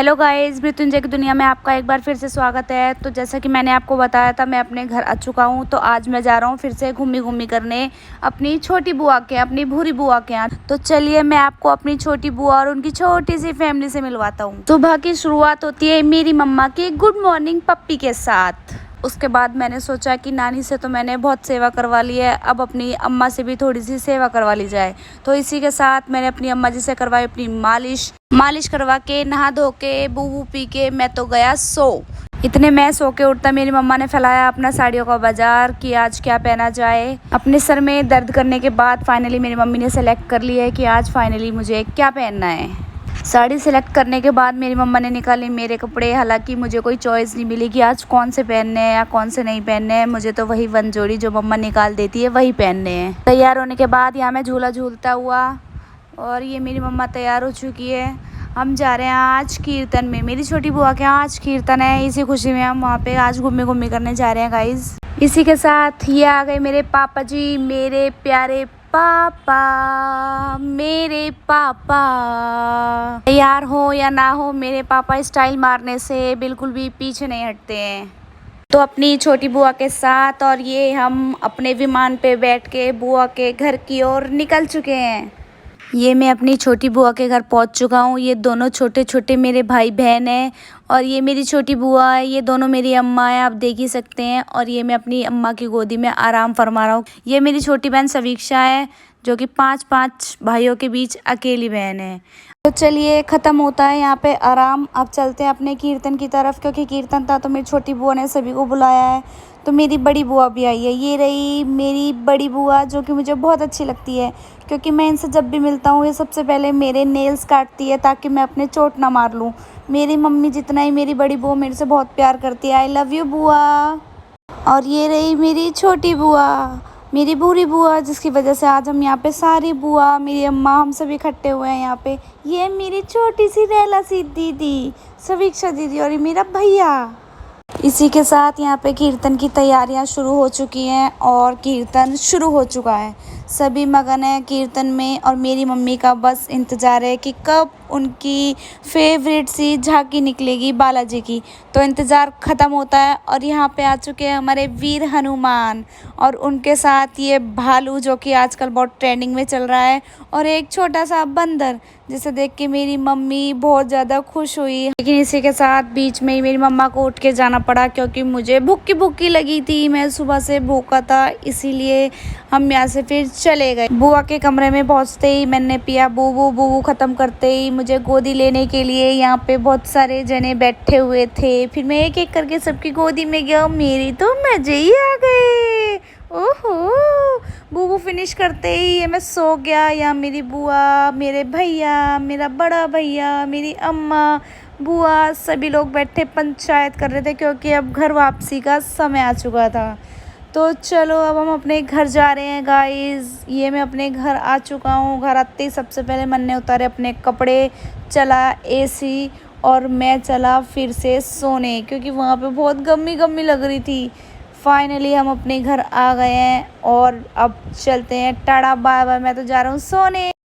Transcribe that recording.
Hello guys, Mrityunjay की दुनिया में आपका एक बार फिर से स्वागत है। तो जैसा कि मैंने आपको बताया था, मैं अपने घर आ चुका हूँ। तो आज मैं जा रहा हूँ फिर से घूमी घूमी करने अपनी छोटी बुआ के, अपनी भूरी बुआ के यहाँ। तो चलिए मैं आपको अपनी छोटी बुआ और उनकी छोटी सी फैमिली से मिलवाता हूँ। सुबह की शुरुआत होती है मेरी मम्मा की गुड मॉर्निंग पप्पी के साथ। उसके बाद मैंने सोचा कि नानी से तो मैंने बहुत सेवा करवा ली है, अब अपनी अम्मा से भी थोड़ी सी सेवा करवा ली जाए। तो इसी के साथ मैंने अपनी अम्मा जी से करवाई अपनी मालिश करवा के, नहा धो के, बूबू पी के मैं तो गया सो। इतने मैं सो के उठता मेरी मम्मा ने फैलाया अपना साड़ियों का बाजार कि आज क्या पहना जाए। अपने सर में दर्द करने के बाद फाइनली मेरी मम्मी ने सेलेक्ट कर लिया है कि आज फाइनली मुझे क्या पहनना है। साड़ी सेलेक्ट करने के बाद मेरी मम्मा ने निकाले मेरे कपड़े। हालांकि मुझे कोई चॉइस नहीं मिली कि आज कौन से पहनने हैं या कौन से नहीं पहनने हैं। मुझे तो वही वन जोड़ी जो मम्मा निकाल देती है वही पहनने हैं। तैयार होने के बाद यहाँ मैं झूला झूलता हुआ, और ये मेरी मम्मा तैयार हो चुकी है। हम जा रहे हैं आज कीर्तन में, मेरी छोटी बुआ के यहाँ आज कीर्तन है। इसी खुशी में हम वहाँ पे आज घूमी करने जा रहे हैं गाइज। इसी के साथ ये आ गए मेरे पापा जी, मेरे प्यारे पापा, मेरे पापा। तैयार हो या ना हो, मेरे पापा स्टाइल मारने से बिल्कुल भी पीछे नहीं हटते हैं। तो अपनी छोटी बुआ के साथ और ये हम अपने विमान पे बैठ के बुआ के घर की ओर निकल चुके हैं। ये मैं अपनी छोटी बुआ के घर पहुंच चुका हूँ। ये दोनों छोटे छोटे मेरे भाई बहन हैं, और ये मेरी छोटी बुआ है। ये दोनों मेरी अम्मा है, आप देख ही सकते हैं। और ये मैं अपनी अम्मा की गोदी में आराम फरमा रहा हूँ। ये मेरी छोटी बहन सवीक्षा है, जो कि पांच भाइयों के बीच अकेली बहन है। तो चलिए ख़त्म होता है यहाँ पे आराम। अब चलते हैं अपने कीर्तन की तरफ, क्योंकि कीर्तन था तो मेरी छोटी बुआ ने सभी को बुलाया है। तो मेरी बड़ी बुआ भी आई है। ये रही मेरी बड़ी बुआ, जो कि मुझे बहुत अच्छी लगती है, क्योंकि मैं इनसे जब भी मिलता हूँ ये सबसे पहले मेरे नेल्स काटती है ताकि मैं अपने चोट ना मार लूँ। मेरी मम्मी जितना ही मेरी बड़ी बुआ मेरे से बहुत प्यार करती है। आई लव यू बुआ। और ये रही मेरी छोटी बुआ, मेरी बूढ़ी बुआ, जिसकी वजह से आज हम यहाँ पे सारी बुआ, मेरी अम्मा, हम सभी इकट्ठे हुए हैं यहाँ पे। ये मेरी छोटी सी रैला सी दीदी सवीक्षा दीदी, और ये मेरा भैया। इसी के साथ यहाँ पे कीर्तन की तैयारियाँ शुरू हो चुकी हैं और कीर्तन शुरू हो चुका है। सभी मगन हैं कीर्तन में, और मेरी मम्मी का बस इंतज़ार है कि कब उनकी फेवरेट सी झांकी निकलेगी बालाजी की। तो इंतज़ार ख़त्म होता है, और यहाँ पे आ चुके हैं हमारे वीर हनुमान, और उनके साथ ये भालू, जो कि आजकल बहुत ट्रेंडिंग में चल रहा है, और एक छोटा सा बंदर, जिसे देख के मेरी मम्मी बहुत ज़्यादा खुश हुई। लेकिन इसी के साथ बीच में ही मेरी मम्मा को उठ के जाना पड़ा, क्योंकि मुझे भूखी लगी थी। मैं सुबह से भूखा था, इसीलिए हम यहाँ से फिर चले गए। बुआ के कमरे में पहुँचते ही मैंने पिया बूबू ख़त्म करते ही मुझे गोदी लेने के लिए यहाँ पे बहुत सारे जने बैठे हुए थे। फिर मैं एक एक करके सबकी गोदी में गया। मेरी तो मज़े ही आ गए। ओहो, बूबू फिनिश करते ही ये मैं सो गया। या मेरी बुआ, मेरे भैया, मेरा बड़ा भैया, मेरी अम्मा, बुआ, सभी लोग बैठे पंचायत कर रहे थे, क्योंकि अब घर वापसी का समय आ चुका था। तो चलो अब हम अपने घर जा रहे हैं गाइस। ये मैं अपने घर आ चुका हूँ। घर आते ही सबसे पहले मैंने उतारे अपने कपड़े, चला एसी, और मैं चला फिर से सोने, क्योंकि वहाँ पे बहुत गम्मी लग रही थी। फाइनली हम अपने घर आ गए हैं, और अब चलते हैं। टाटा बाय बाय, मैं तो जा रहा हूँ सोने।